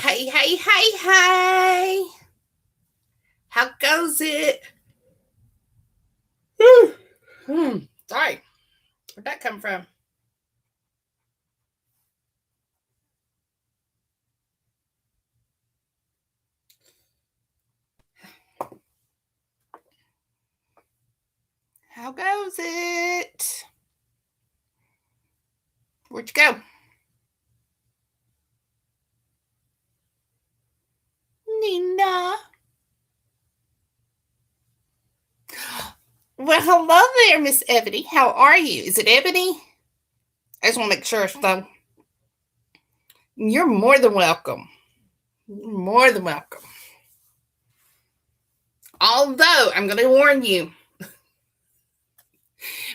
Hey, hey, hey, hey. How goes it? Sorry. Where'd that come from? How goes it? Where'd you go? Nina. Well, hello there, Miss Ebony. How are you? Is it Ebony? I just want to make sure. So, you're more than welcome. More than welcome. Although, I'm going to warn you. If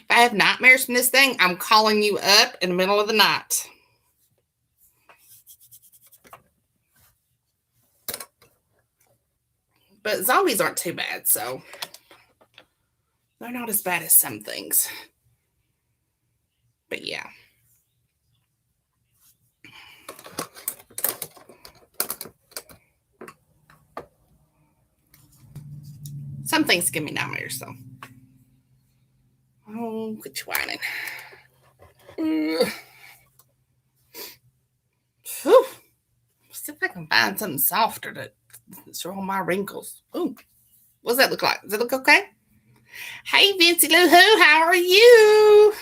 I have nightmares from this thing, I'm calling you up in the middle of the night. But zombies aren't too bad, so they're not as bad as some things. But yeah. Some things give me nightmares, though. Oh, quit whining. See if I can find something softer to show my wrinkles. Ooh, what's that look like? Does it look okay? Hey, Vincey Lou Who, how are you?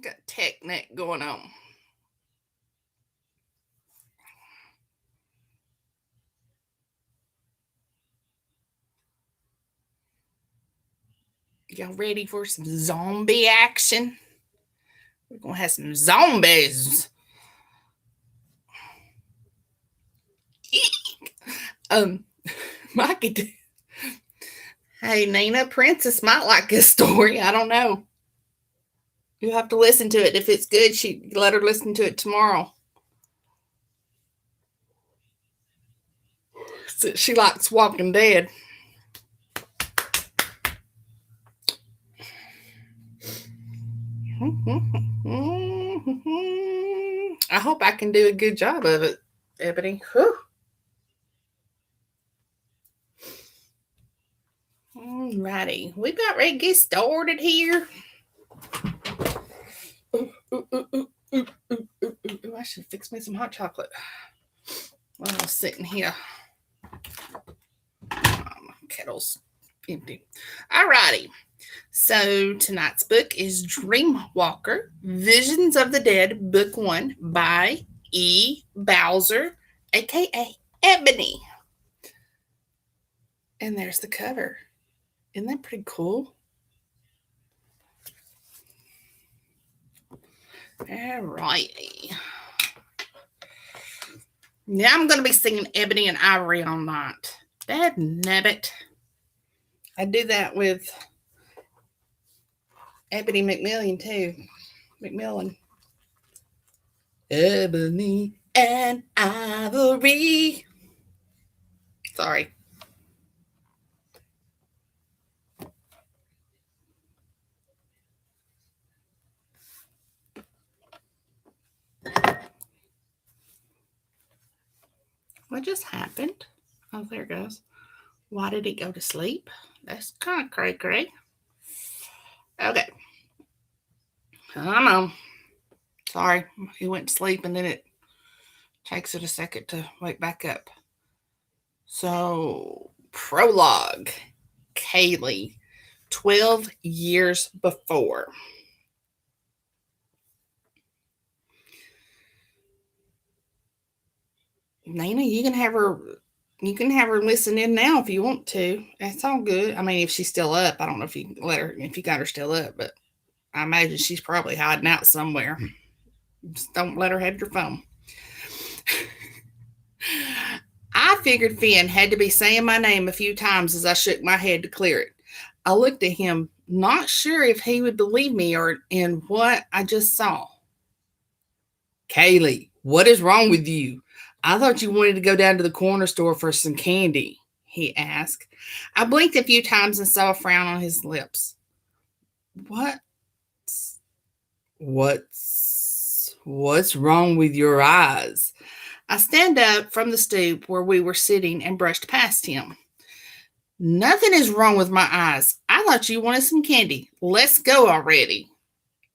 Got tech neck going on. Y'all ready for some zombie action? We're gonna have some zombies. Mikey. Hey, Nina, Princess might like this story. I don't know. You have to listen to it. If it's good, she let her listen to it tomorrow. So she likes Walking Dead. I hope I can do a good job of it, Ebony. Whew. Alrighty, we about ready to get started here. I should fix me some hot chocolate while I was sitting here. My kettle's empty. Alrighty. So tonight's book is Dreamwalker, Visions of the Dead, Book 1 by E. Bowser, aka Ebony. And there's the cover. Isn't that pretty cool? Alrighty. Now I'm going to be singing Ebony and Ivory all night. Dad nabbit. I do that with Ebony McMillan too. McMillan. Ebony and Ivory. Sorry. What just happened? Oh, there it goes. Why did it go to sleep? That's kind of cray-cray. Okay. Come on. Sorry, he went to sleep and then it takes it a second to wake back up. So, prologue. Kaylee, 12 years before. Nina, you can have her listen in now if you want to. That's all good. I mean, if she's still up, I don't know if you got her still up, but I imagine she's probably hiding out somewhere. Just don't let her have your phone. I figured Finn had to be saying my name a few times as I shook my head to clear it. I looked at him, not sure if he would believe me or in what I just saw. Kaylee, what is wrong with you? I thought you wanted to go down to the corner store for some candy, he asked. I blinked a few times and saw a frown on his lips. What? What's wrong with your eyes? I stand up from the stoop where we were sitting and brushed past him. Nothing is wrong with my eyes. I thought you wanted some candy. Let's go already,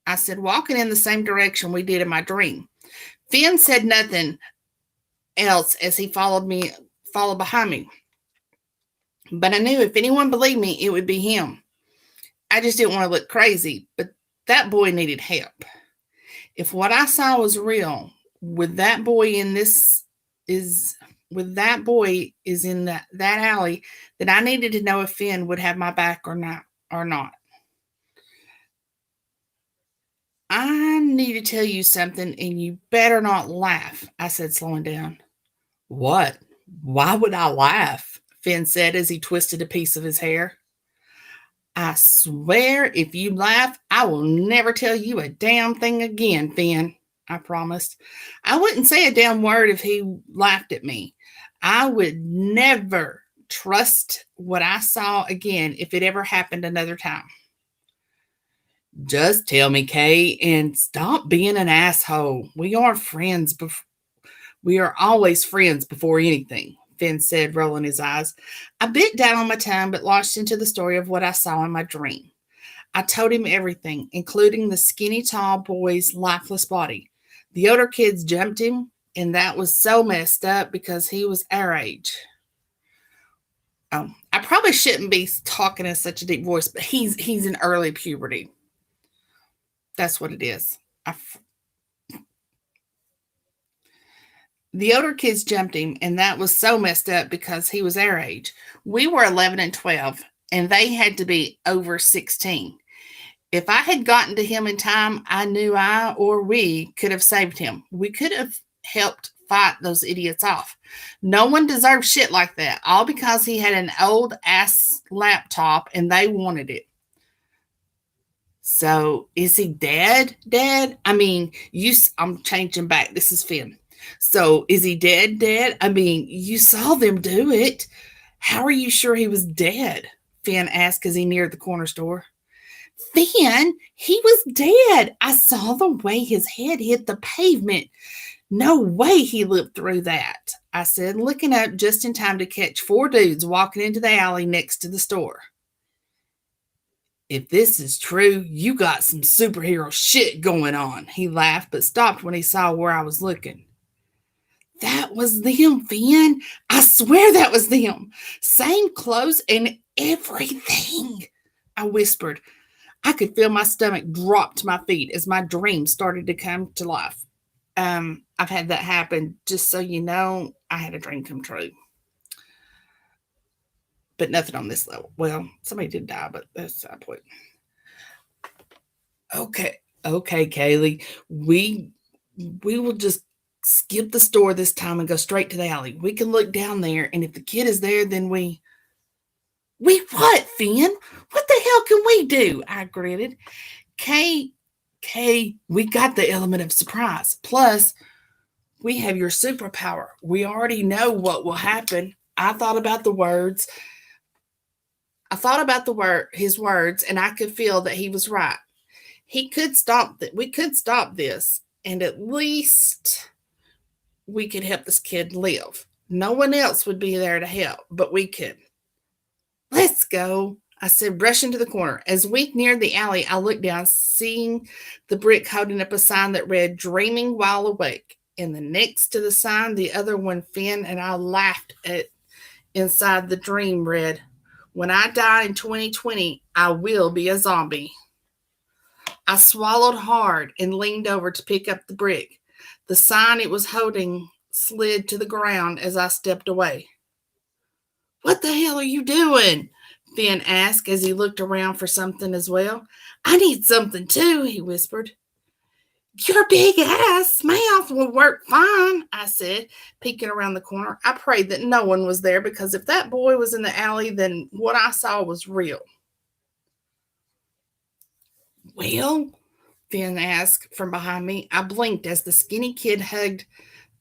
I said, walking in the same direction we did in my dream. Finn said nothing else as he followed behind me. But I knew if anyone believed me, it would be him. I just didn't want to look crazy, but that boy needed help. If what I saw was real, with that boy in this is with that boy is in that alley, then I needed to know if Finn would have my back or not. I need to tell you something, and you better not laugh, I said, slowing down. What? Why would I laugh? Finn said as he twisted a piece of his hair. I swear if you laugh, I will never tell you a damn thing again, Finn, I promised. I wouldn't say a damn word if he laughed at me. I would never trust what I saw again if it ever happened another time. Just tell me, Kay, and stop being an asshole. We are friends. We are always friends before anything, Finn said, rolling his eyes. I bit down on my tongue, but launched into the story of what I saw in my dream. I told him everything, including the skinny, tall boy's lifeless body. The older kids jumped him, and that was so messed up because he was our age. Oh, I probably shouldn't be talking in such a deep voice, but he's in early puberty. That's what it is. The older kids jumped him, and that was so messed up because he was our age. We were 11 and 12, and they had to be over 16. If I had gotten to him in time, I knew I or we could have saved him. We could have helped fight those idiots off. No one deserved shit like that, all because he had an old ass laptop and they wanted it. So, is he dead, Dad? I mean, I'm changing back. This is Finn. So, is he dead, Dad? I mean, you saw them do it. How are you sure he was dead? Finn asked as he neared the corner store. Finn, he was dead. I saw the way his head hit the pavement. No way he lived through that, I said, looking up just in time to catch 4 dudes walking into the alley next to the store. If this is true, you got some superhero shit going on, he laughed, but stopped when he saw where I was looking. That was them, Finn. I swear that was them. Same clothes and everything, I whispered. I could feel my stomach drop to my feet as my dream started to come to life. I've had that happen. Just so you know, I had a dream come true. But nothing on this level. Well, somebody did die, but that's the point. Okay, Kaylee. We will just skip the store this time and go straight to the alley. We can look down there, and if the kid is there, then we what, Finn? What the hell can we do? I gritted. Kay, we got the element of surprise. Plus, we have your superpower. We already know what will happen. I thought about his words, and I could feel that he was right. We could stop this, and at least we could help this kid live. No one else would be there to help, but we could. Let's go, I said, rushing to the corner. As we neared the alley, I looked down, seeing the brick holding up a sign that read, Dreaming While Awake. And the next to the sign, the other one Finn and I laughed at inside the dream read, When I die in 2020, I will be a zombie. I swallowed hard and leaned over to pick up the brick. The sign it was holding slid to the ground as I stepped away. What the hell are you doing? Finn asked as he looked around for something as well. I need something too, he whispered. Your big ass mouth will work fine, I said, peeking around the corner. I prayed that no one was there because if that boy was in the alley, then what I saw was real. Well, Finn asked from behind me. I blinked as the skinny kid hugged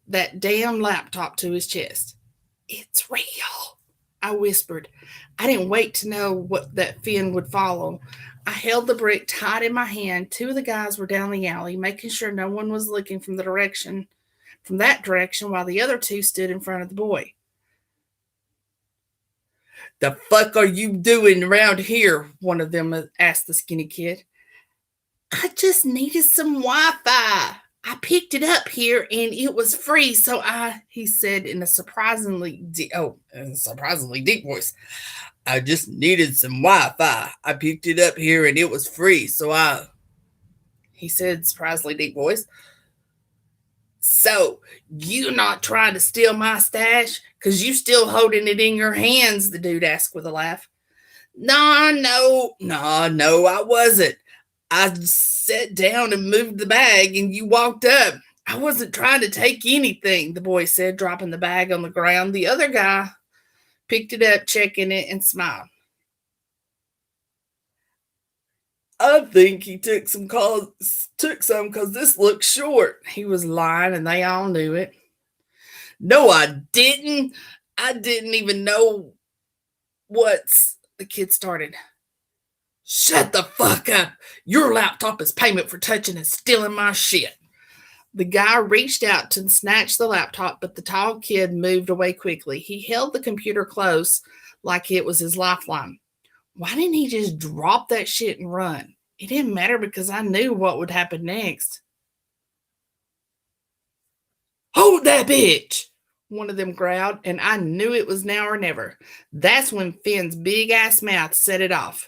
that damn laptop to his chest. It's real, I whispered. I didn't wait to know what that Finn would follow. I held the brick tight in my hand. Two of the guys were down the alley, making sure no one was looking from that direction, while the other two stood in front of the boy. The fuck are you doing around here? One of them asked the skinny kid. I just needed some Wi-Fi. I picked it up here and it was free, so he said in a surprisingly deep voice. I just needed some Wi-Fi. I picked it up here and it was free, he said, surprisingly deep voice. So, you not trying to steal my stash? Cause you still holding it in your hands, the dude asked with a laugh. No, I wasn't. I sat down and moved the bag and you walked up. I wasn't trying to take anything, the boy said, dropping the bag on the ground. The other guy picked it up, checking it, and smiled. I think he took some because this looks short. He was lying and they all knew it. No, I didn't. I didn't even know the kid started. Shut the fuck up. Your laptop is payment for touching and stealing my shit. The guy reached out to snatch the laptop, but the tall kid moved away quickly. He held the computer close like it was his lifeline. Why didn't he just drop that shit and run? It didn't matter because I knew what would happen next. Hold that bitch, one of them growled, and I knew it was now or never. That's when Finn's big ass mouth set it off.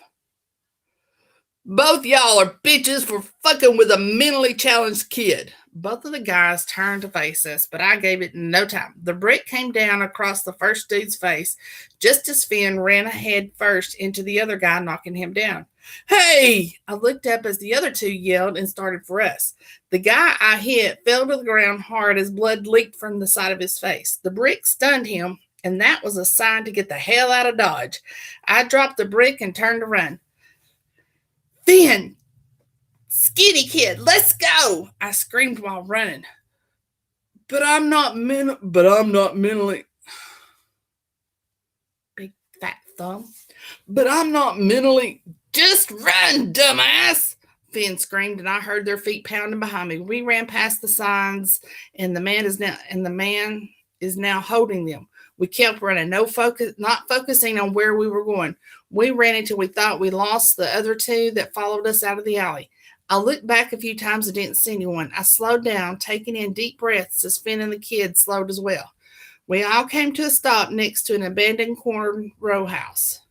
Both y'all are bitches for fucking with a mentally challenged kid. Both of the guys turned to face us, but I gave it no time. The brick came down across the first dude's face, just as Finn ran ahead first into the other guy, knocking him down. Hey! I looked up as the other two yelled and started for us. The guy I hit fell to the ground hard as blood leaked from the side of his face. The brick stunned him, and that was a sign to get the hell out of Dodge. I dropped the brick and turned to run. Finn! Skinny kid, let's go! I screamed while running. But I'm not mentally. Big fat thumb. But I'm not mentally. Just run, dumbass! Finn screamed, and I heard their feet pounding behind me. We ran past the signs, and the man is now holding them. We kept running, not focusing on where we were going. We ran until we thought we lost the other two that followed us out of the alley. I looked back a few times and didn't see anyone. I slowed down, taking in deep breaths as Finn and the kids slowed as well. We all came to a stop next to an abandoned corner row house.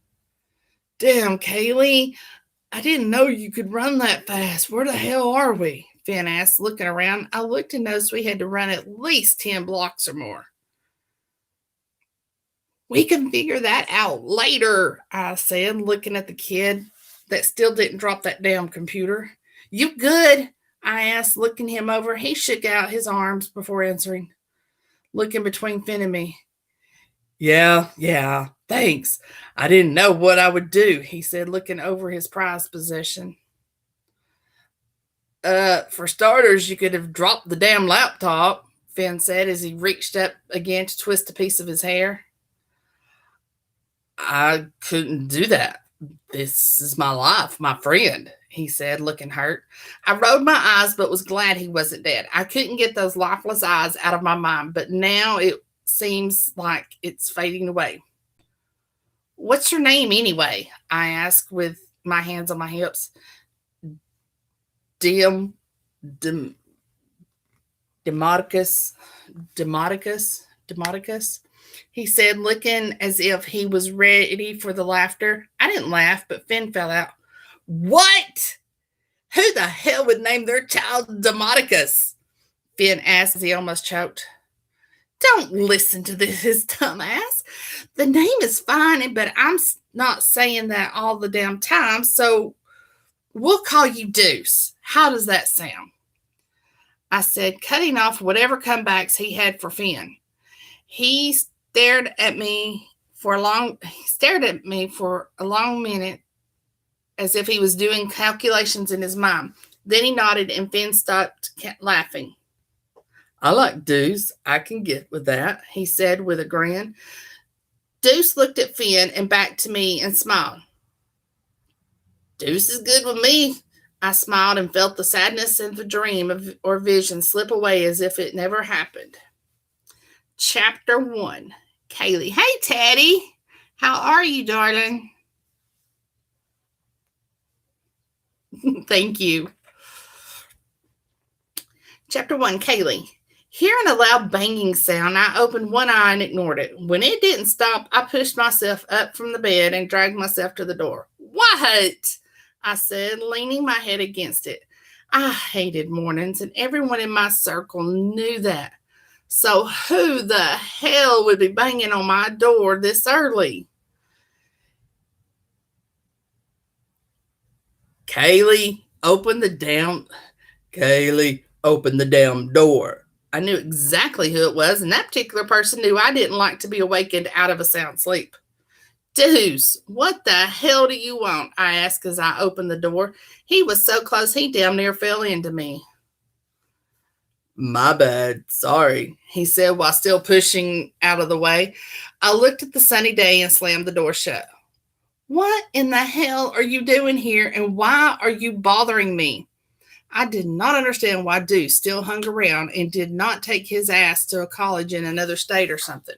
Damn, Kaylee, I didn't know you could run that fast. Where the hell are we? Finn asked, looking around. I looked and noticed we had to run at least 10 blocks or more. We can figure that out later, I said, looking at the kid that still didn't drop that damn computer. You good? I asked, looking him over. He shook out his arms before answering, looking between Finn and me. Yeah, thanks. I didn't know what I would do, he said, looking over his prized possession. For starters, you could have dropped the damn laptop, Finn said as he reached up again to twist a piece of his hair. I couldn't do that. This is my life, my friend, he said, looking hurt. I rolled my eyes but was glad he wasn't dead. I couldn't get those lifeless eyes out of my mind, but now it seems like it's fading away. What's your name anyway? I asked with my hands on my hips. Demarcus, he said, looking as if he was ready for the laughter. I didn't laugh, but Finn fell out. What? Who the hell would name their child Demarcus? Finn asked as he almost choked. Don't listen to this dumbass. The name is fine, but I'm not saying that all the damn time, so we'll call you Deuce. How does that sound? I said, cutting off whatever comebacks he had for Finn. He stared at me for a long minute as if he was doing calculations in his mind. Then he nodded and Finn stopped laughing. I like Deuce. I can get with that, he said with a grin. Deuce looked at Finn and back to me and smiled. Deuce is good with me. I smiled and felt the sadness of the dream or vision slip away as if it never happened. Chapter 1. Kaylee. Hey, Teddy. How are you, darling? Thank you. Chapter 1. Kaylee. Hearing a loud banging sound, I opened one eye and ignored it. When it didn't stop, I pushed myself up from the bed and dragged myself to the door. What? I said, leaning my head against it. I hated mornings, and everyone in my circle knew that. So who the hell would be banging on my door this early? Kaylee, open the damn... Kaylee, open the damn door. I knew exactly who it was, and that particular person knew I didn't like to be awakened out of a sound sleep. Deuce, what the hell do you want? I asked as I opened the door. He was so close he damn near fell into me. My bad, sorry, he said while still pushing out of the way. I looked at the sunny day and slammed the door shut. What in the hell are you doing here, and why are you bothering me? I did not understand why Deuce still hung around and did not take his ass to a college in another state or something.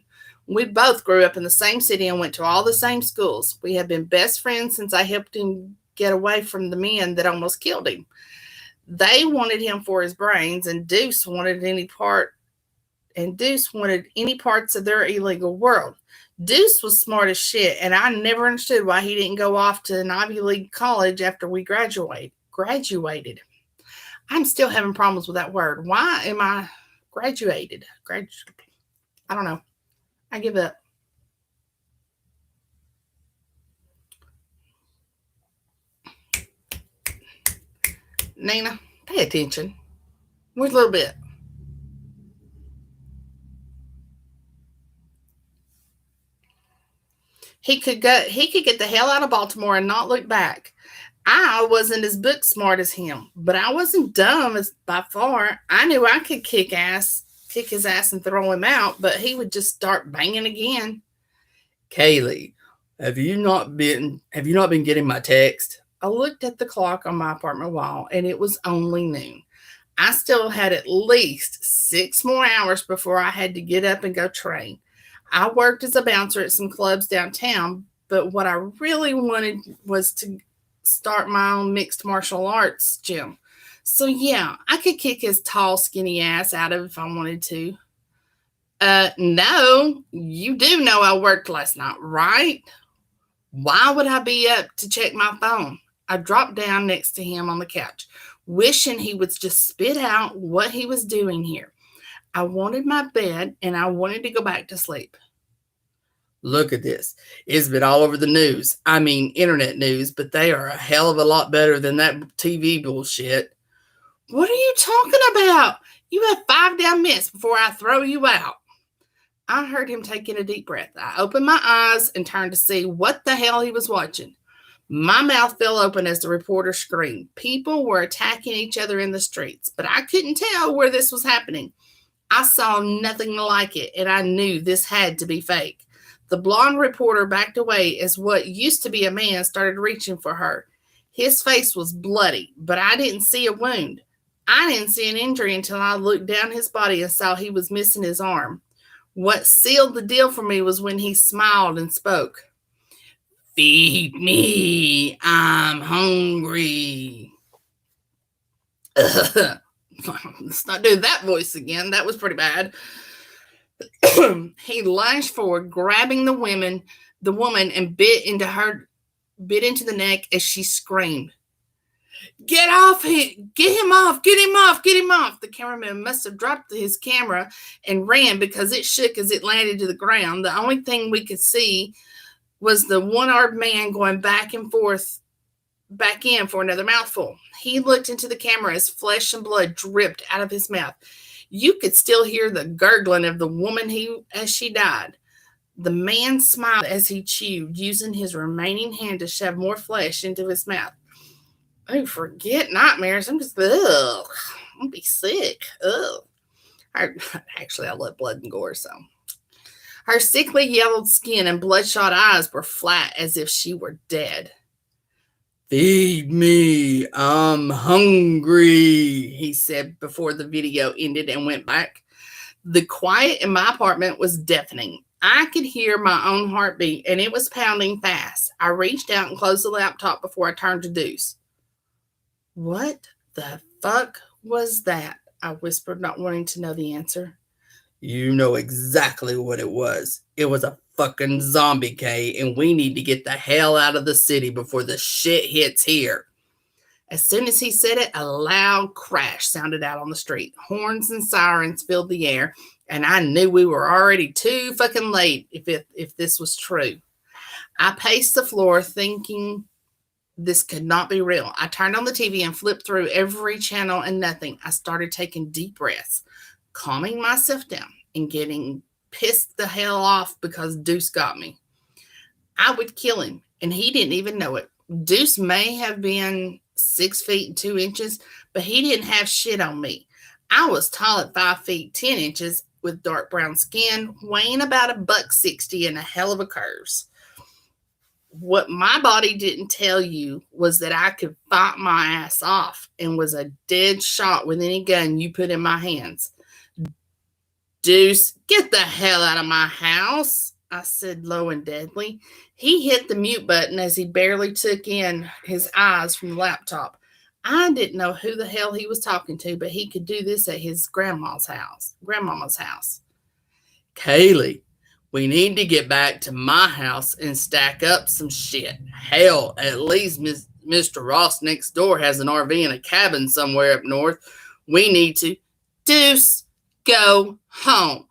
We both grew up in the same city and went to all the same schools. We have been best friends since I helped him get away from the men that almost killed him. They wanted him for his brains, and Deuce wanted any parts of their illegal world. Deuce was smart as shit, and I never understood why he didn't go off to an Ivy League college after we graduated. I'm still having problems with that word. Why am I graduated? I don't know. I give up. Nina, pay attention. Wait a little bit. He could get the hell out of Baltimore and not look back. I wasn't as book smart as him, but I wasn't dumb as by far. I knew I could kick his ass and throw him out, but he would just start banging again. Kaylee, have you not been getting my text? I looked at the clock on my apartment wall and it was only noon. I still had at least 6 more hours before I had to get up and go train. I worked as a bouncer at some clubs downtown, but what I really wanted was to start my own mixed martial arts gym. So yeah, I could kick his tall, skinny ass out of if I wanted to. No, you do know I worked last night, right? Why would I be up to check my phone? I dropped down next to him on the couch, wishing he would just spit out what he was doing here. I wanted my bed and I wanted to go back to sleep. Look at this. It's been all over the news. I mean, internet news, but they are a hell of a lot better than that TV bullshit. What are you talking about? You have 5 damn minutes before I throw you out. I heard him taking a deep breath. I opened my eyes and turned to see what the hell he was watching. My mouth fell open as the reporter screamed. People were attacking each other in the streets, but I couldn't tell where this was happening. I saw nothing like it, and I knew this had to be fake. The blonde reporter backed away as what used to be a man started reaching for her. His face was bloody, but I didn't see a wound. I didn't see an injury until I looked down his body and saw he was missing his arm. What sealed the deal for me was when he smiled and spoke. Feed me, I'm hungry. Let's not do that voice again. That was pretty bad. He lunged forward, grabbing the woman, and bit into the neck as she screamed. Get off him! Get him off! Get him off! Get him off! The cameraman must have dropped his camera and ran because it shook as it landed to the ground. The only thing we could see was the one-armed man going back and forth, back in for another mouthful. He looked into the camera as flesh and blood dripped out of his mouth. You could still hear the gurgling of the woman as she died. The man smiled as he chewed, using his remaining hand to shove more flesh into his mouth. Oh, forget nightmares. I'm just, I'm going to be sick. Ugh. Her, actually, I love blood and gore, so. Her sickly yellowed skin and bloodshot eyes were flat as if she were dead. Feed me, I'm hungry, he said before the video ended and went back. The quiet in my apartment was deafening. I could hear my own heartbeat, and it was pounding fast. I reached out and closed the laptop before I turned to Deuce. What the fuck was that? I whispered, not wanting to know the answer. You know exactly what it was. It was a fucking zombie, Kay, and we need to get the hell out of the city before the shit hits here. As soon as he said it, a loud crash sounded out on the street. Horns and sirens filled the air, and I knew we were already too fucking late if this was true. I paced the floor thinking this could not be real. I turned on the TV and flipped through every channel and nothing. I started taking deep breaths, calming myself down and getting pissed the hell off because Deuce got me. I would kill him, and he didn't even know it. Deuce may have been 6 feet and 2 inches, but he didn't have shit on me. I was tall at 5 feet 10 inches with dark brown skin, weighing about $160 and a hell of a curves. What my body didn't tell you was that I could fight my ass off and was a dead shot with any gun you put in my hands. Deuce, get the hell out of my house, I said low and deadly. He hit the mute button as he barely took in his eyes from the laptop. I didn't know who the hell he was talking to, but he could do this at his grandmama's house. Kaylee, we need to get back to my house and stack up some shit. Hell, at least Mr. Ross next door has an RV and a cabin somewhere up north. We need to. Deuce, go home.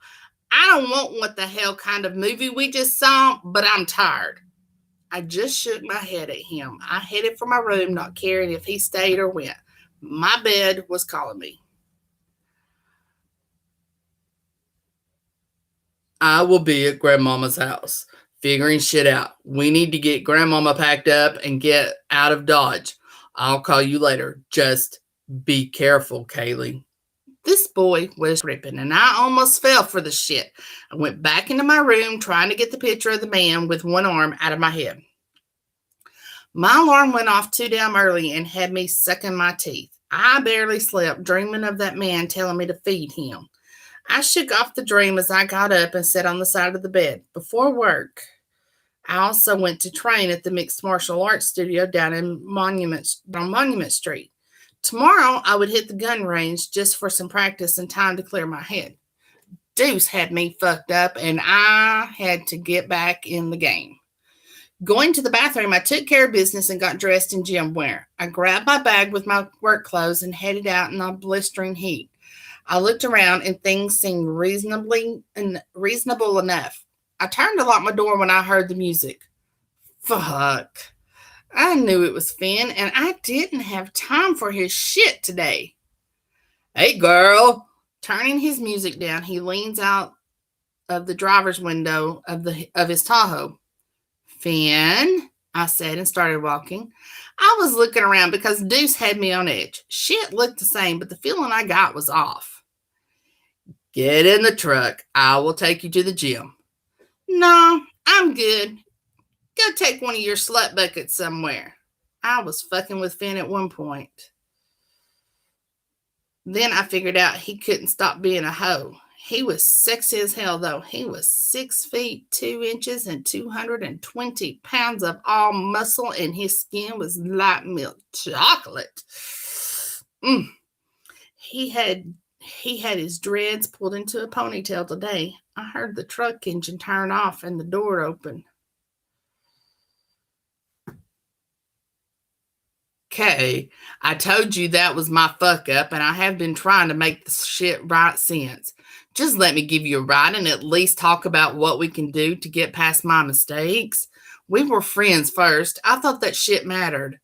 I don't want what the hell kind of movie we just saw, but I'm tired. I just shook my head at him. I headed for my room, not caring if he stayed or went. My bed was calling me. I will be at Grandmama's house, figuring shit out. We need to get Grandmama packed up and get out of Dodge. I'll call you later. Just be careful, Kaylee. This boy was tripping, and I almost fell for the shit. I went back into my room trying to get the picture of the man with one arm out of my head. My alarm went off too damn early and had me sucking my teeth. I barely slept, dreaming of that man telling me to feed him. I shook off the dream as I got up and sat on the side of the bed. Before work, I also went to train at the Mixed Martial Arts Studio down on Monument Street. Tomorrow, I would hit the gun range just for some practice and time to clear my head. Deuce had me fucked up, and I had to get back in the game. Going to the bathroom, I took care of business and got dressed in gym wear. I grabbed my bag with my work clothes and headed out in the blistering heat. I looked around, and things seemed reasonable enough. I turned to lock my door when I heard the music. Fuck. I knew it was Finn, and I didn't have time for his shit today. Hey, girl. Turning his music down, he leans out of the driver's window of his Tahoe. Finn, I said, and started walking. I was looking around because Deuce had me on edge. Shit looked the same, but the feeling I got was off. Get in the truck. I will take you to the gym. No, I'm good. Go take one of your slut buckets somewhere. I was fucking with Finn at one point. Then I figured out he couldn't stop being a hoe. He was sexy as hell, though. He was 6 feet 2 inches and 220 pounds of all muscle, and his skin was like milk chocolate. He had his dreads pulled into a ponytail today. I heard the truck engine turn off and the door open. Okay, I told you that was my fuck up, and I have been trying to make the shit right since. Just let me give you a ride and at least talk about what we can do to get past my mistakes. We were friends first. I thought that shit mattered.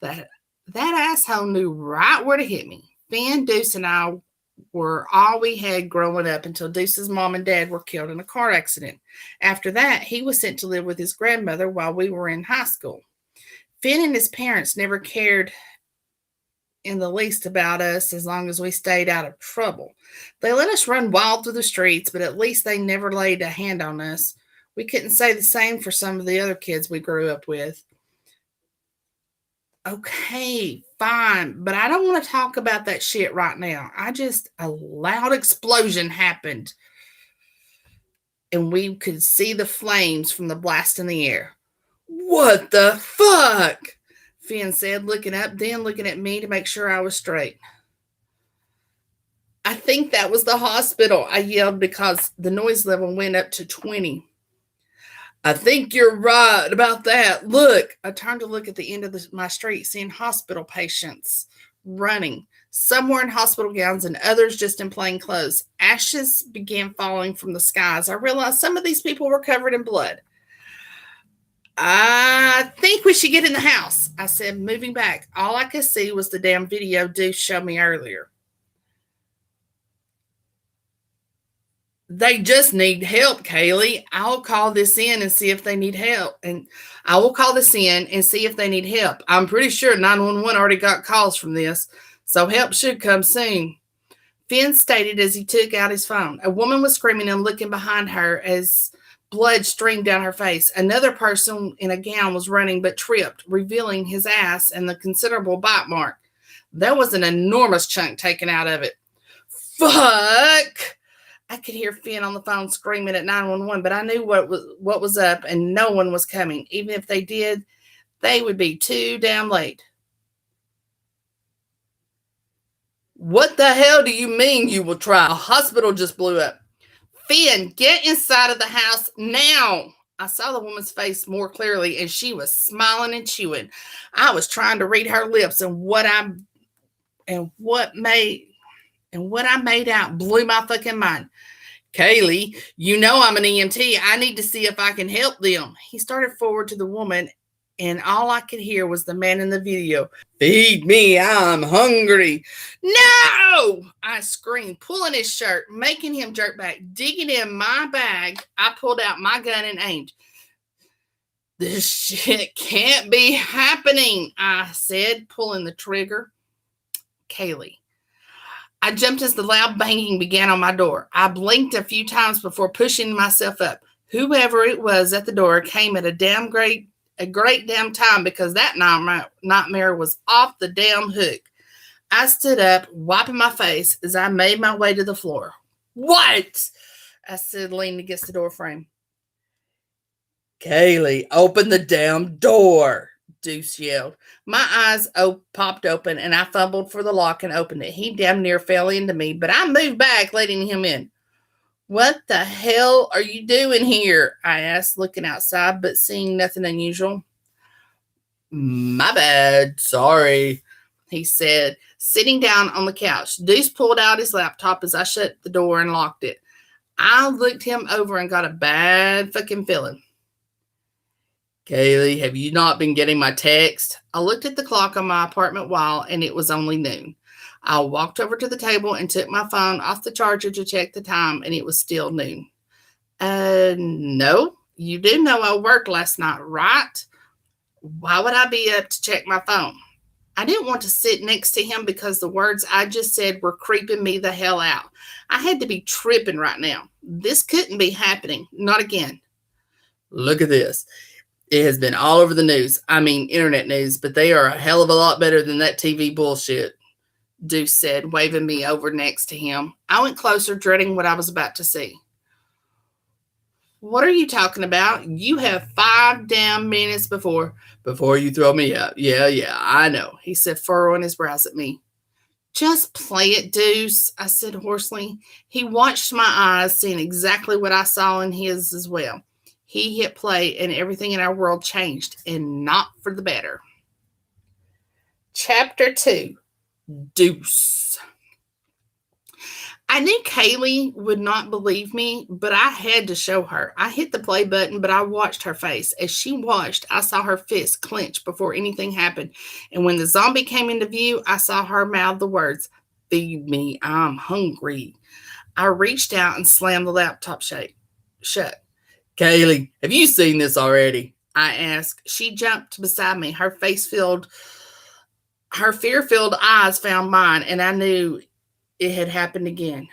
That asshole knew right where to hit me. Finn, Deuce, and I were all we had growing up until Deuce's mom and dad were killed in a car accident. After that, he was sent to live with his grandmother while we were in high school. Finn and his parents never cared in the least about us as long as we stayed out of trouble. They let us run wild through the streets, but at least they never laid a hand on us. We couldn't say the same for some of the other kids we grew up with. Okay, fine, but I don't want to talk about that shit right now. A loud explosion happened, and we could see the flames from the blast in the air. What the fuck? Finn said, looking up, then looking at me to make sure I was straight. I think that was the hospital, I yelled because the noise level went up to 20. I think you're right about that. Look, I turned to look at the end of my street, seeing hospital patients running, some were in hospital gowns and others just in plain clothes. Ashes began falling from the skies. I realized some of these people were covered in blood. I think we should get in the house, I said, moving back. All I could see was the damn video Deuce showed me earlier. They just need help, Kaylee. I'll call this in and see if they need help. And I will call this in and see if they need help. I'm pretty sure 911 already got calls from this, so help should come soon. Finn stated as he took out his phone. A woman was screaming and looking behind her as blood streamed down her face. Another person in a gown was running but tripped, revealing his ass and the considerable bite mark. There was an enormous chunk taken out of it. Fuck! I could hear Finn on the phone screaming at 911, but I knew what was up, and no one was coming. Even if they did, they would be too damn late. What the hell do you mean you will try? A hospital just blew up. Finn, get inside of the house now. I saw the woman's face more clearly, and she was smiling and chewing. I was trying to read her lips, and what I made out blew my fucking mind. Kaylee, you know I'm an EMT. I need to see if I can help them. He started forward to the woman, and all I could hear was the man in the video. Feed me, I'm hungry. No! I screamed, pulling his shirt, making him jerk back. Digging in my bag, I pulled out my gun and aimed. This shit can't be happening, I said, pulling the trigger. Kaylee. I jumped as the loud banging began on my door. I blinked a few times before pushing myself up. Whoever it was at the door came at a great damn time because that nightmare was off the damn hook. I stood up, wiping my face as I made my way to the floor. What? I said, leaning against the door frame. Kaylee, open the damn door, Deuce yelled. My eyes popped open, and I fumbled for the lock and opened it. He damn near fell into me, but I moved back, letting him in. What the hell are you doing here? I asked, looking outside, but seeing nothing unusual. My bad, sorry, he said, sitting down on the couch. Deuce pulled out his laptop as I shut the door and locked it. I looked him over and got a bad fucking feeling. Kaylee, have you not been getting my text? I looked at the clock on my apartment wall, and it was only noon. I walked over to the table and took my phone off the charger to check the time, and it was still noon. No, you do know I worked last night, right? Why would I be up to check my phone? I didn't want to sit next to him because the words I just said were creeping me the hell out. I had to be tripping right now. This couldn't be happening. Not again. Look at this. It has been all over the news. I mean, internet news, but they are a hell of a lot better than that TV bullshit, Deuce said, waving me over next to him. I went closer, dreading what I was about to see. What are you talking about? You have 5 damn minutes before you throw me out. Yeah, I know, he said, furrowing his brows at me. Just play it, Deuce, I said hoarsely. He watched my eyes, seeing exactly what I saw in his as well. He hit play, and everything in our world changed, and not for the better. Chapter 2, Deuce. I knew Kaylee would not believe me, but I had to show her. I hit the play button, but I watched her face. As she watched, I saw her fist clench before anything happened. And when the zombie came into view, I saw her mouth the words, "Feed me, I'm hungry." I reached out and slammed the laptop shut. Kaylee, have you seen this already? I asked. She jumped beside me, her face filled Her fear filled eyes found mine, and I knew it had happened again.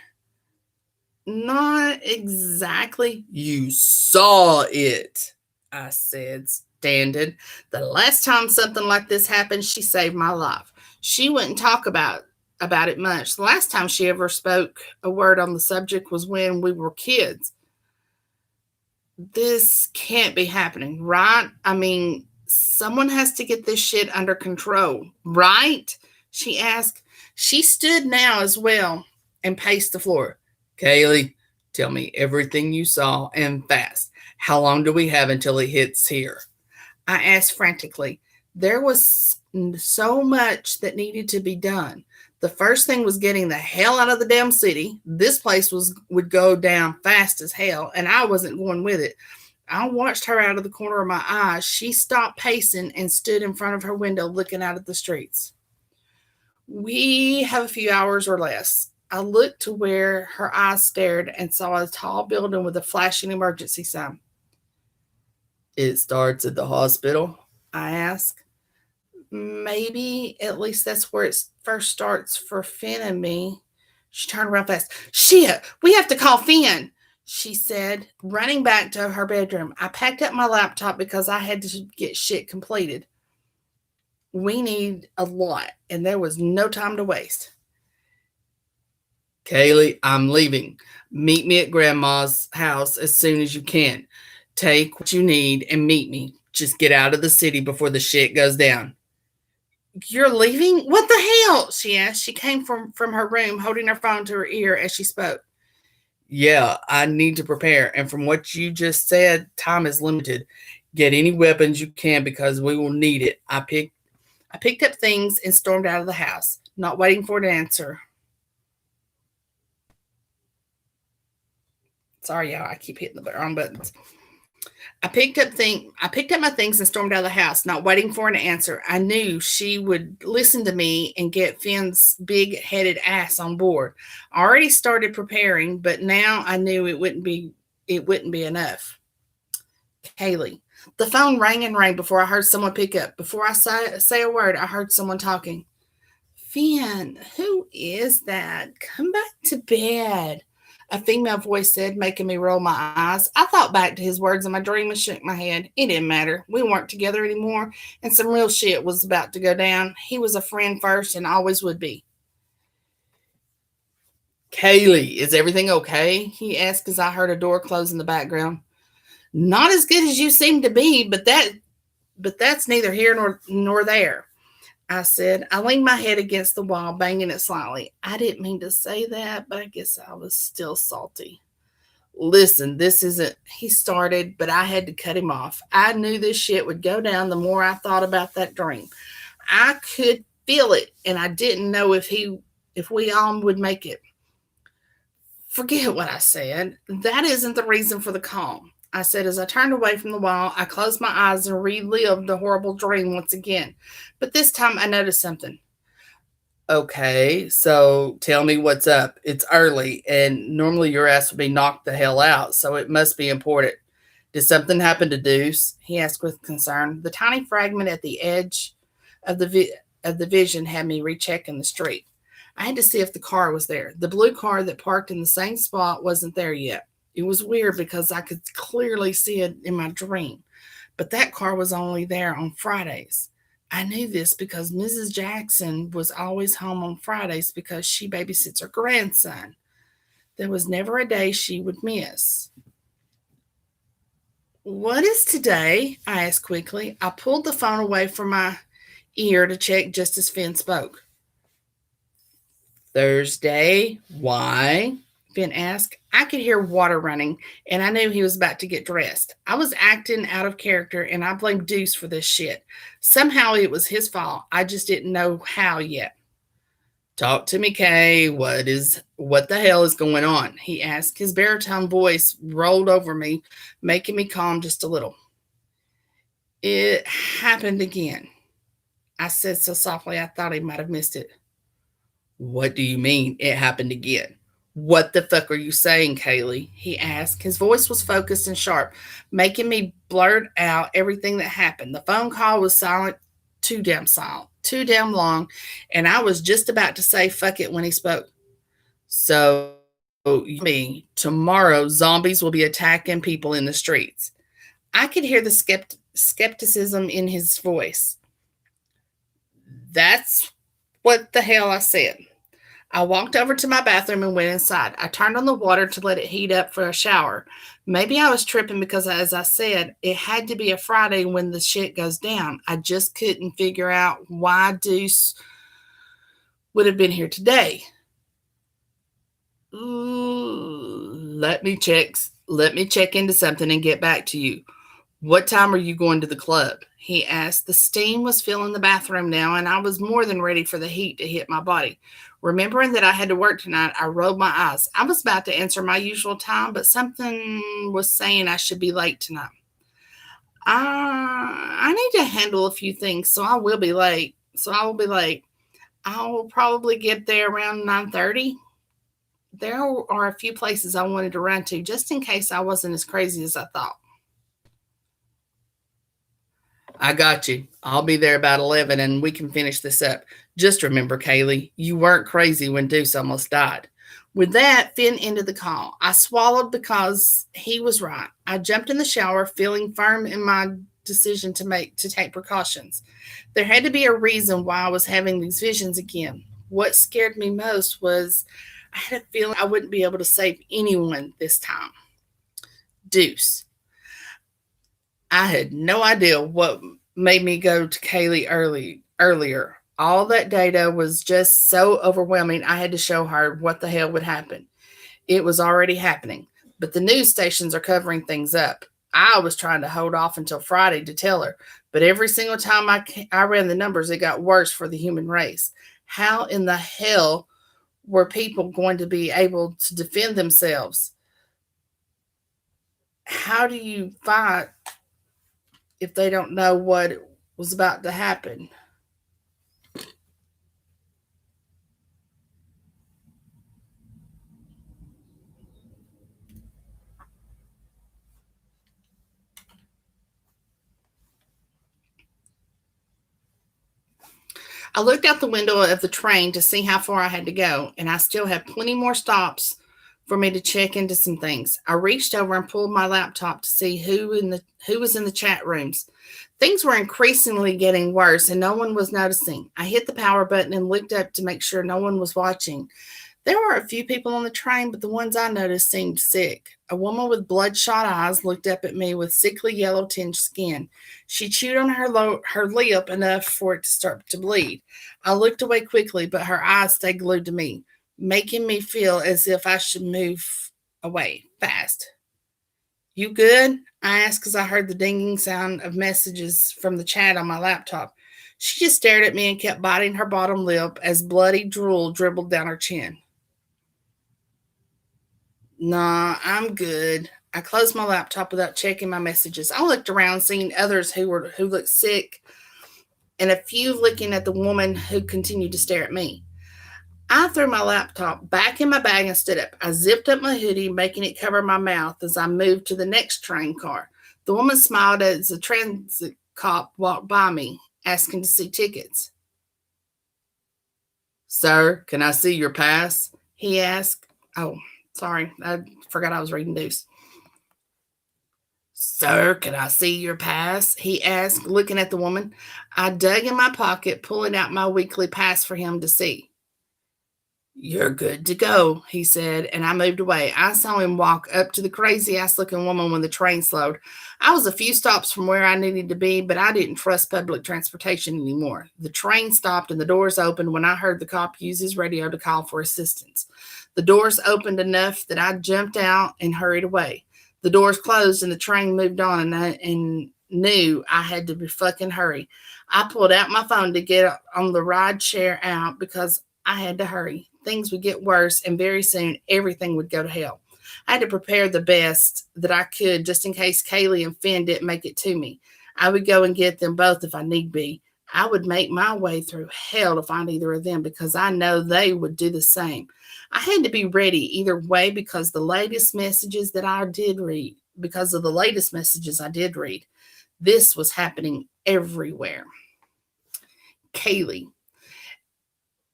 Not exactly. You saw it, I said, standing. The last time something like this happened, she saved my life. She wouldn't talk about it much. The last time she ever spoke a word on the subject was when we were kids. This can't be happening, right? I mean, someone has to get this shit under control, right? She asked. She stood now as well and paced the floor. Kaylee, tell me everything you saw and fast. How long do we have until it hits here? I asked frantically. There was so much that needed to be done. The first thing was getting the hell out of the damn city. This place would go down fast as hell, and I wasn't going with it. I watched her out of the corner of my eye. She stopped pacing and stood in front of her window looking out at the streets. We have a few hours or less. I looked to where her eyes stared and saw a tall building with a flashing emergency sign. It starts at the hospital? I asked. Maybe at least that's where it first starts for Finn and me. She turned around fast. Shit, we have to call Finn, she said, running back to her bedroom. I packed up my laptop because I had to get shit completed. We need a lot, and there was no time to waste. Kaylee, I'm leaving. Meet me at Grandma's house as soon as you can. Take what you need and meet me. Just get out of the city before the shit goes down. You're leaving? What the hell? She asked. She came from her room holding her phone to her ear as she spoke. Yeah, I need to prepare. And from what you just said, time is limited. Get any weapons you can because we will need it. I picked up things and stormed out of the house, not waiting for an answer. Sorry, y'all. I keep hitting the wrong buttons. I picked up my things and stormed out of the house, not waiting for an answer. I knew she would listen to me and get Finn's big-headed ass on board. I already started preparing, but now I knew it wouldn't be enough. Kaylee. The phone rang and rang before I heard someone pick up. Before I say a word, I heard someone talking. Finn, who is that? Come back to bed. A female voice said, making me roll my eyes. I thought back to his words in my dream and shook my head. It didn't matter. We weren't together anymore, and some real shit was about to go down. He was a friend first and always would be. Kaylee, is everything okay? He asked as I heard a door close in the background. Not as good as you seem to be, but that's neither here nor there. I said. I leaned my head against the wall, banging it slightly. I didn't mean to say that, but I guess I was still salty. Listen, this isn't, he started, but I had to cut him off. I knew this shit would go down the more I thought about that dream. I could feel it, and I didn't know if we all would make it. Forget what I said. That isn't the reason for the call. I said as I turned away from the wall. I closed my eyes and relived the horrible dream once again. But this time I noticed something. Okay, so tell me what's up. It's early, and normally your ass would be knocked the hell out, so it must be important. Did something happen to Deuce? He asked with concern. The tiny fragment at the edge of the vision had me rechecking the street. I had to see if the car was there. The blue car that parked in the same spot wasn't there yet. It was weird because I could clearly see it in my dream, but that car was only there on Fridays. I knew this because Mrs. Jackson was always home on Fridays because she babysits her grandson. There was never a day she would miss. What is today? I asked quickly. I pulled the phone away from my ear to check just as Finn spoke. Thursday. Why? Finn asked. I could hear water running, and I knew he was about to get dressed. I was acting out of character, and I blamed Deuce for this shit. Somehow it was his fault. I just didn't know how yet. Talk to me, Kay. What the hell is going on? He asked. His baritone voice rolled over me, making me calm just a little. It happened again. I said so softly I thought he might have missed it. What do you mean it happened again? What the fuck are you saying, Kaylee? He asked. His voice was focused and sharp, making me blurt out everything that happened. The phone call was silent too damn silent, too damn long, and I was just about to say fuck it when he spoke. So, me, tomorrow zombies will be attacking people in the streets. I could hear the skepticism in his voice. That's what the hell I said. I walked over to my bathroom and went inside. I turned on the water to let it heat up for a shower. Maybe I was tripping because, as I said, it had to be a Friday when the shit goes down. I just couldn't figure out why Deuce would have been here today. Let me check into something and get back to you. What time are you going to the club? He asked. The steam was filling the bathroom now, and I was more than ready for the heat to hit my body. Remembering that I had to work tonight, I rolled my eyes. I was about to answer my usual time, but something was saying I should be late tonight. I need to handle a few things, so I will be late. I will probably get there around 9:30. There are a few places I wanted to run to just in case I wasn't as crazy as I thought. I got you. I'll be there about 11 and we can finish this up. Just remember, Kaylee, you weren't crazy when Deuce almost died. With that, Finn ended the call. I swallowed because he was right. I jumped in the shower, feeling firm in my decision to take precautions. There had to be a reason why I was having these visions again. What scared me most was I had a feeling I wouldn't be able to save anyone this time. Deuce. I had no idea what made me go to Kaylee earlier. All that data was just so overwhelming. I had to show her what the hell would happen. It was already happening, but the news stations are covering things up. I was trying to hold off until Friday to tell her, but every single time I ran the numbers, it got worse for the human race. How in the hell were people going to be able to defend themselves? How do you fight if they don't know what was about to happen? I looked out the window of the train to see how far I had to go, and I still have plenty more stops for me to check into some things. I reached over and pulled my laptop to see who was in the chat rooms. Things were increasingly getting worse, and no one was noticing. I hit the power button and looked up to make sure no one was watching. There were a few people on the train, but the ones I noticed seemed sick. A woman with bloodshot eyes looked up at me with sickly yellow tinged skin. She chewed on her lip enough for it to start to bleed. I looked away quickly, but her eyes stayed glued to me, making me feel as if I should move away fast. You good? I asked as I heard the dinging sound of messages from the chat on my laptop. She just stared at me and kept biting her bottom lip as bloody drool dribbled down her chin. Nah, I'm good. I closed my laptop without checking my messages. I looked around, seeing others who looked sick, and a few looking at the woman who continued to stare at me. I threw my laptop back in my bag and stood up. I zipped up my hoodie, making it cover my mouth as I moved to the next train car. The woman smiled as the transit cop walked by me, asking to see tickets. Sir, can I see your pass? He asked. Oh, sorry, I forgot I was reading news. Sir, can I see your pass? He asked, looking at the woman. I dug in my pocket, pulling out my weekly pass for him to see. You're good to go, he said, and I moved away. I saw him walk up to the crazy-ass looking woman when the train slowed. I was a few stops from where I needed to be, but I didn't trust public transportation anymore. The train stopped and the doors opened when I heard the cop use his radio to call for assistance. The doors opened enough that I jumped out and hurried away. The doors closed and the train moved on, and knew I had to be fucking hurry. I pulled out my phone to get on the ride share out because I had to hurry. Things would get worse, and very soon everything would go to hell. I had to prepare the best that I could just in case Kaylee and Finn didn't make it to me. I would go and get them both if I need be. I would make my way through hell to find either of them because I know they would do the same. I had to be ready either way because of the latest messages I did read. This was happening everywhere. Kaylee.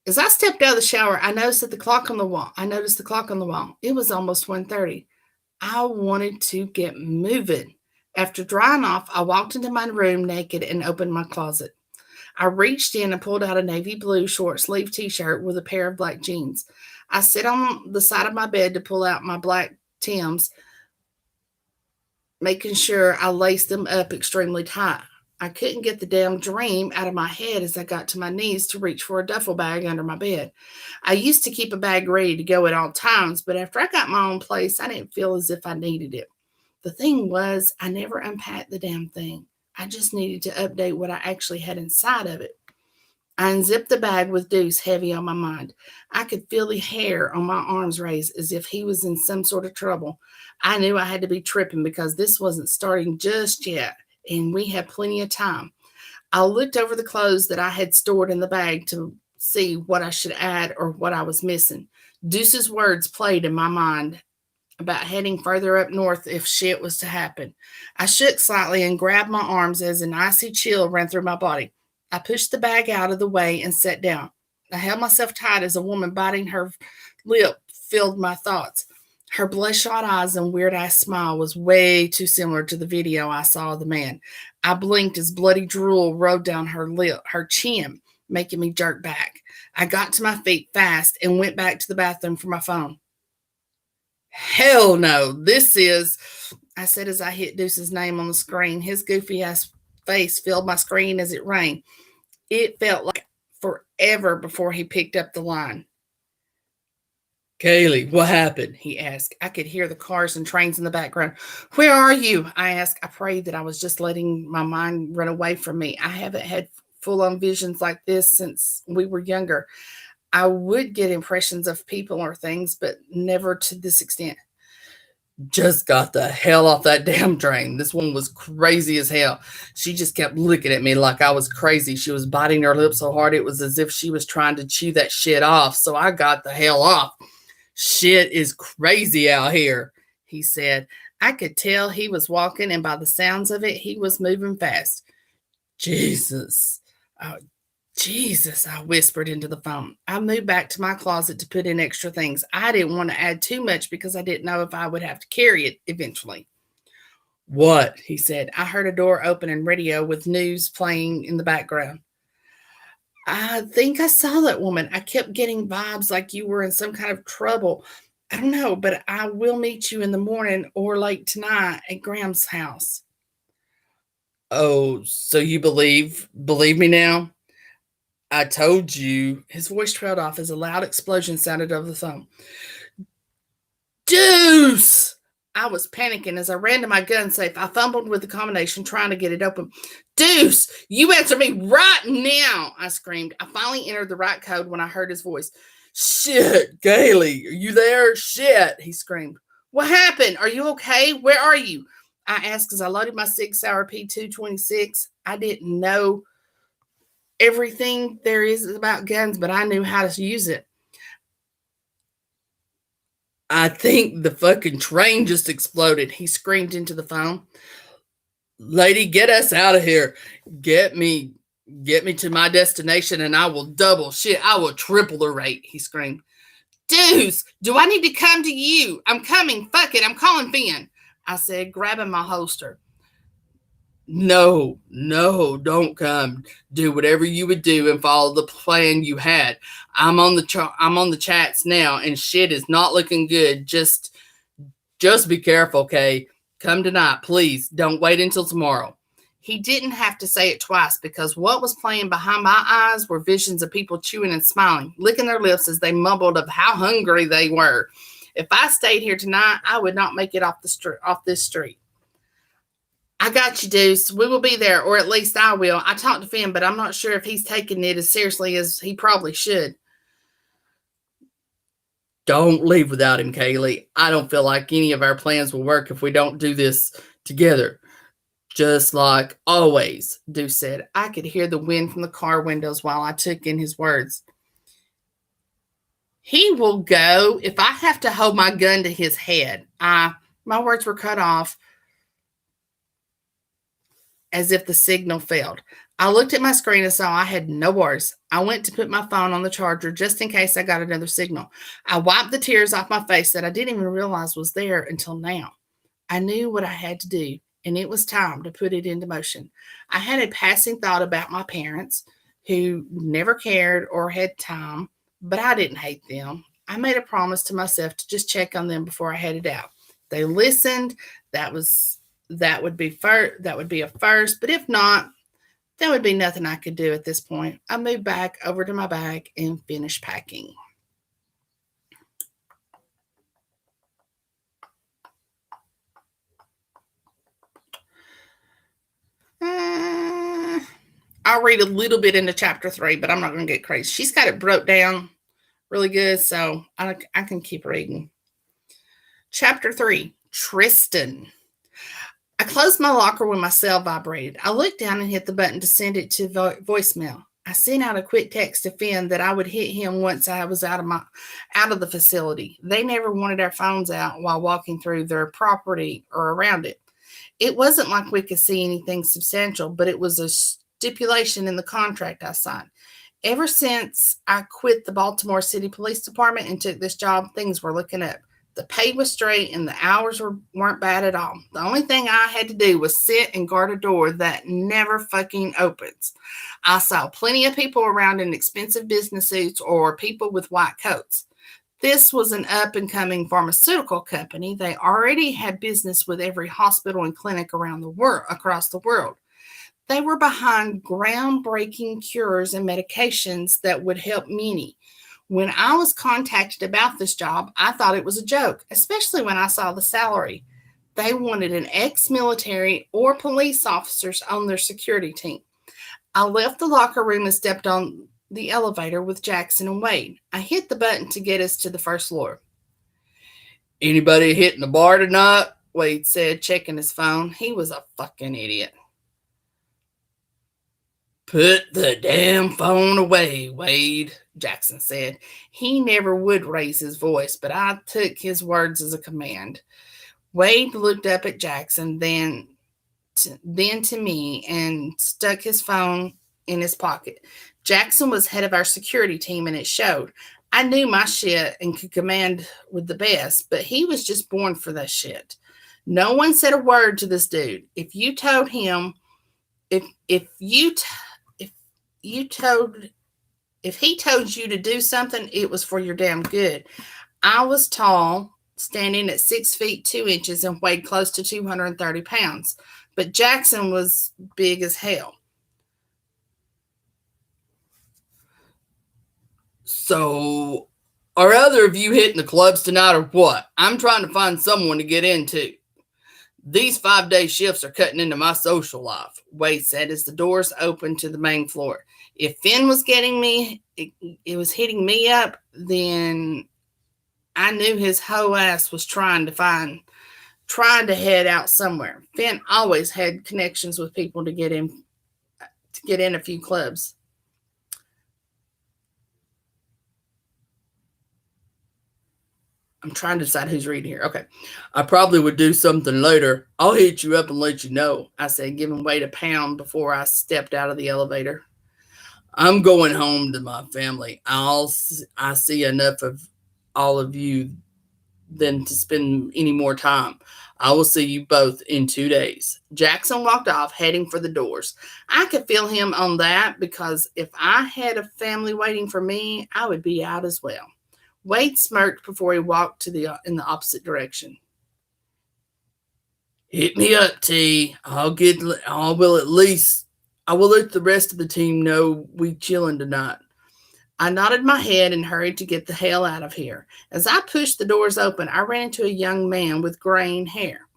As I stepped out of the shower, I noticed the clock on the wall. It was almost 1:30. I wanted to get moving. After drying off, I walked into my room naked and opened my closet. I reached in and pulled out a navy blue short sleeve t-shirt with a pair of black jeans. I sat on the side of my bed to pull out my black Tims, making sure I laced them up extremely tight. I couldn't get the damn dream out of my head as I got to my knees to reach for a duffel bag under my bed. I used to keep a bag ready to go at all times, but after I got my own place, I didn't feel as if I needed it. The thing was, I never unpacked the damn thing. I just needed to update what I actually had inside of it. I unzipped the bag with Deuce heavy on my mind. I could feel the hair on my arms raise as if he was in some sort of trouble. I knew I had to be tripping because this wasn't starting just yet, and we had plenty of time. I looked over the clothes that I had stored in the bag to see what I should add or what I was missing. Deuce's words played in my mind about heading further up north if shit was to happen. I shook slightly and grabbed my arms as an icy chill ran through my body. I pushed the bag out of the way and sat down. I held myself tight as a woman biting her lip filled my thoughts. Her bloodshot eyes and weird-ass smile was way too similar to the video I saw of the man. I blinked as bloody drool rolled down her chin, making me jerk back. I got to my feet fast and went back to the bathroom for my phone. Hell no, I said as I hit Deuce's name on the screen. His goofy-ass face filled my screen as it rang. It felt like forever before he picked up the line. Kaylee, what happened? He asked. I could hear the cars and trains in the background. Where are you? I asked. I prayed that I was just letting my mind run away from me. I haven't had full-on visions like this since we were younger. I would get impressions of people or things, but never to this extent. Just got the hell off that damn train. This one was crazy as hell. She just kept looking at me like I was crazy. She was biting her lip so hard it was as if she was trying to chew that shit off. So I got the hell off. Shit is crazy out here, he said. I could tell he was walking, and by the sounds of it, he was moving fast. Jesus. Oh, Jesus, I whispered into the phone. I moved back to my closet to put in extra things. I didn't want to add too much because I didn't know if I would have to carry it eventually. What? He said. I heard a door open and radio with news playing in the background. I think I saw that woman. I kept getting vibes like you were in some kind of trouble. I don't know, but I will meet you in the morning or late tonight at Graham's house. Oh, so you believe me now? I told you. His voice trailed off as a loud explosion sounded over the phone. Deuce! I was panicking as I ran to my gun safe. I fumbled with the combination, trying to get it open. Deuce, you answer me right now, I screamed. I finally entered the right code when I heard his voice. Shit, Kaylee, are you there? Shit, he screamed. What happened? Are you okay? Where are you? I asked as I loaded my 6-hour P226. I didn't know everything there is about guns, but I knew how to use it. I think the fucking train just exploded, he screamed into the phone. Lady, get us out of here. Get me to my destination and I will double shit. I will triple the rate, he screamed. Deuce, do I need to come to you? I'm coming. Fuck it. I'm calling Finn, I said, grabbing my holster. No, don't come. Do whatever you would do and follow the plan you had. I'm on the chats now, and shit is not looking good. Just be careful, Kay. Come tonight, please. Don't wait until tomorrow. He didn't have to say it twice because what was playing behind my eyes were visions of people chewing and smiling, licking their lips as they mumbled of how hungry they were. If I stayed here tonight, I would not make it off this street. I got you, Deuce. We will be there, or at least I will. I talked to Finn, but I'm not sure if he's taking it as seriously as he probably should. Don't leave without him, Kaylee. I don't feel like any of our plans will work if we don't do this together. Just like always, Deuce said. I could hear the wind from the car windows while I took in his words. He will go if I have to hold my gun to his head. My words were cut off as if the signal failed. I looked at my screen and saw I had no bars. I went to put my phone on the charger just in case I got another signal. I wiped the tears off my face that I didn't even realize was there until now. I knew what I had to do, and it was time to put it into motion. I had a passing thought about my parents, who never cared or had time, but I didn't hate them. I made a promise to myself to just check on them before I headed out. They listened. That was that would be a first, but if not, there would be nothing I could do at this point. I moved back over to my bag and finished packing. Uh, I'll read a little bit into chapter 3, but I'm not going to get crazy. She's got it broke down really good, so I can keep reading. Chapter 3, Tristan. I closed my locker when my cell vibrated. I looked down and hit the button to send it to voicemail. I sent out a quick text to Finn that I would hit him once I was out of the facility. They never wanted our phones out while walking through their property or around it. It wasn't like we could see anything substantial, but it was a stipulation in the contract I signed. Ever since I quit the Baltimore City Police Department and took this job, things were looking up. The pay was straight and the hours weren't bad at all. The only thing I had to do was sit and guard a door that never fucking opens. I saw plenty of people around in expensive business suits or people with white coats. This was an up-and-coming pharmaceutical company. They already had business with every hospital and clinic around the world, across the world. They were behind groundbreaking cures and medications that would help many. When I was contacted about this job, I thought it was a joke, especially when I saw the salary. They wanted an ex-military or police officers on their security team. I left the locker room and stepped on the elevator with Jackson and Wade. I hit the button to get us to the first floor. "Anybody hitting the bar tonight?" Wade said, checking his phone. He was a fucking idiot. "Put the damn phone away, Wade," Jackson said. He never would raise his voice, but I took his words as a command. Wade looked up at Jackson, then to me, and stuck his phone in his pocket. Jackson was head of our security team, and it showed. I knew my shit and could command with the best, but he was just born for that shit. No one said a word to this dude. If you told him, if you told if he told you to do something, it was for your damn good. I was tall, standing at 6 feet 2 inches and weighed close to 230 pounds, but Jackson was big as hell. "So, are either of you hitting the clubs tonight or what? I'm trying to find someone to get into. These 5-day shifts are cutting into my social life," Wade said as the doors opened to the main floor. If Finn was getting me, it was hitting me up, then I knew his whole ass was trying to head out somewhere. Finn always had connections with people to get in a few clubs. I'm trying to decide who's reading here. Okay. "I probably would do something later. I'll hit you up and let you know," I said, giving Wade a pound before I stepped out of the elevator. "I'm going home to my family. I see enough of all of you than to spend any more time. I will see you both in 2 days." Jackson walked off, heading for the doors. I could feel him on that because if I had a family waiting for me, I would be out as well. Wade smirked before he walked in the opposite direction. "Hit me up, T. I will let the rest of the team know we chilling tonight." I nodded my head and hurried to get the hell out of here. As I pushed the doors open, I ran into a young man with graying hair.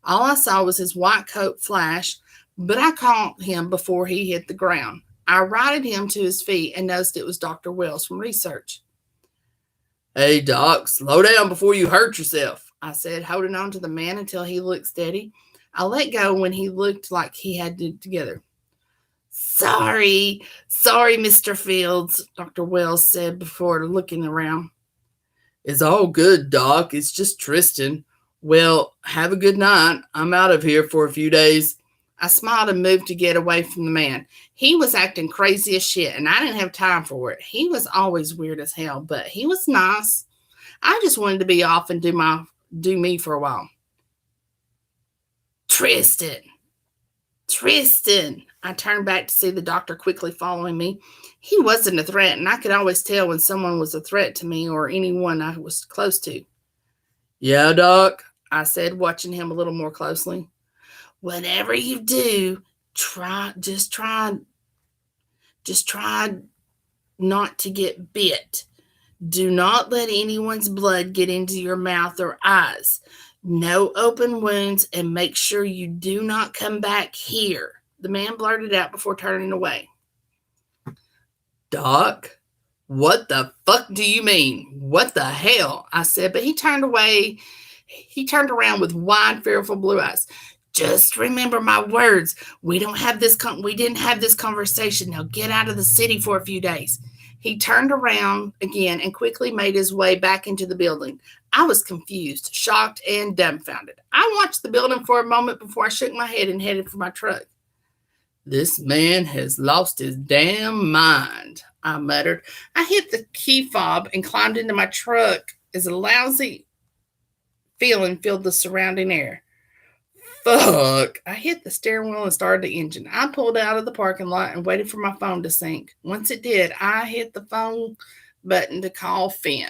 All I saw was his white coat flash, but I caught him before he hit the ground. I righted him to his feet and noticed it was Dr. Wells from research. "Hey, Doc, slow down before you hurt yourself," I said, holding on to the man until he looked steady. I let go when he looked like he had it together. Sorry, Mr. Fields," Dr. Wells said before looking around. "It's all good, Doc. It's just Tristan. Well, have a good night. I'm out of here for a few days." I smiled and moved to get away from the man. He was acting crazy as shit, and I didn't have time for it. He was always weird as hell, but he was nice. I just wanted to be off and do me for a while. Tristan, Tristan. I turned back to see the doctor quickly following me. He wasn't a threat, and I could always tell when someone was a threat to me or anyone I was close to. Yeah, Doc, I said, watching him a little more closely. Whatever you do, just try not to get bit. Do not let anyone's blood get into your mouth or eyes. No open wounds, and make sure you do not come back here, the man blurted out before turning away. Doc, what the fuck do you mean? What the hell? I said, but he turned away. He turned around with wide, fearful blue eyes. Just remember my words. We didn't have this conversation. Now get out of the city for a few days. He turned around again and quickly made his way back into the building. I was confused, shocked, and dumbfounded. I watched the building for a moment before I shook my head and headed for my truck. This man has lost his damn mind, I muttered. I hit the key fob and climbed into my truck as a lousy feeling filled the surrounding air. Fuck. I hit the steering wheel and started the engine. I pulled out of the parking lot and waited for my phone to sync. Once it did, I hit the phone button to call Finn.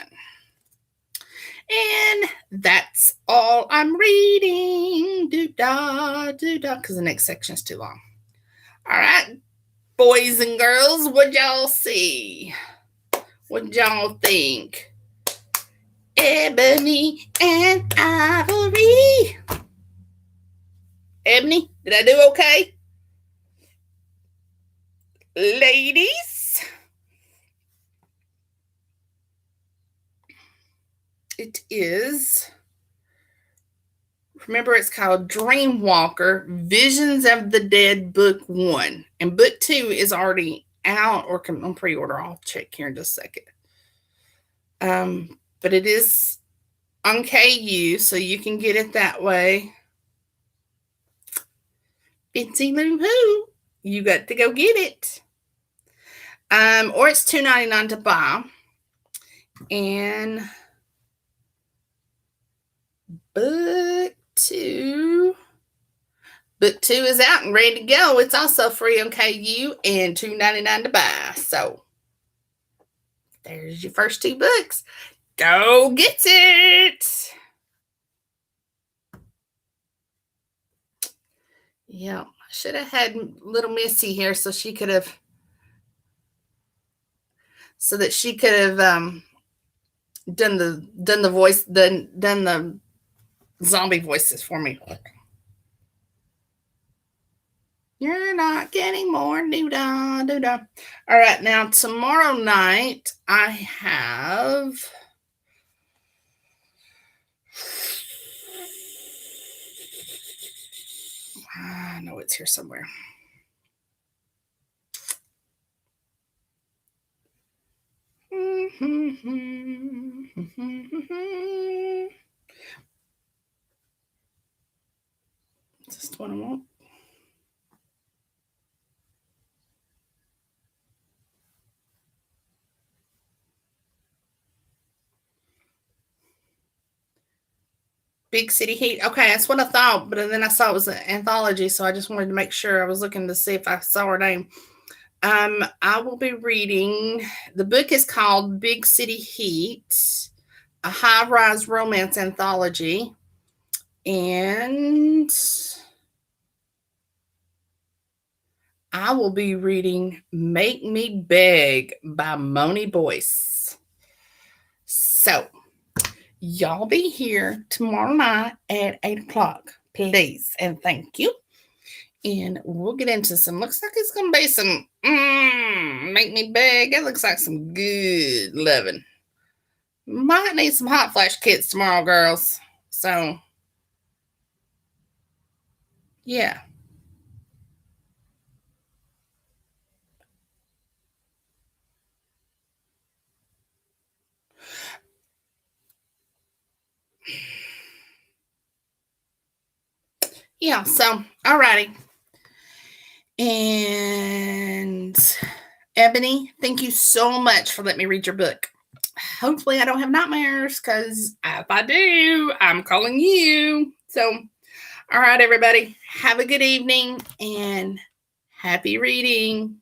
And that's all I'm reading. Do-da, do-da, because the next section is too long. All right, boys and girls, what y'all see? What y'all think? Ebony and Ivory. Ebony, did I do okay? Ladies, it is, remember, it's called Dreamwalker, Visions of the Dead, Book 1. And Book 2 is already out or on pre-order. I'll check here in just a second. But it is on KU, so you can get it that way. Fancy Lou Who, you got to go get it. Or it's $2.99 to buy. And Book 2 is out and ready to go. It's also free on KU and $2.99 to buy. So there's your first 2 books. Go get it. Yeah, I should have had little Missy here so she could have done the voice, done the zombie voices for me. You're not getting more. Doo-da, doo-da. All right, now tomorrow night I have I know it's here somewhere. Is this what I want? Big City Heat. Okay, that's what I thought, but then I saw it was an anthology, so I just wanted to make sure. I was looking to see if I saw her name. I will be reading, the book is called Big City Heat, a high-rise romance anthology, and I will be reading Make Me Beg by Moni Boyce. So, y'all be here tomorrow night at 8 o'clock, please, and thank you. And we'll get into some, looks like it's going to be some, Make Me Beg. It looks like some good loving. Might need some hot flash kits tomorrow, girls. So, yeah. Yeah, so, alrighty. And Ebony, thank you so much for letting me read your book. Hopefully I don't have nightmares, because if I do, I'm calling you. So, all right, everybody, have a good evening and happy reading.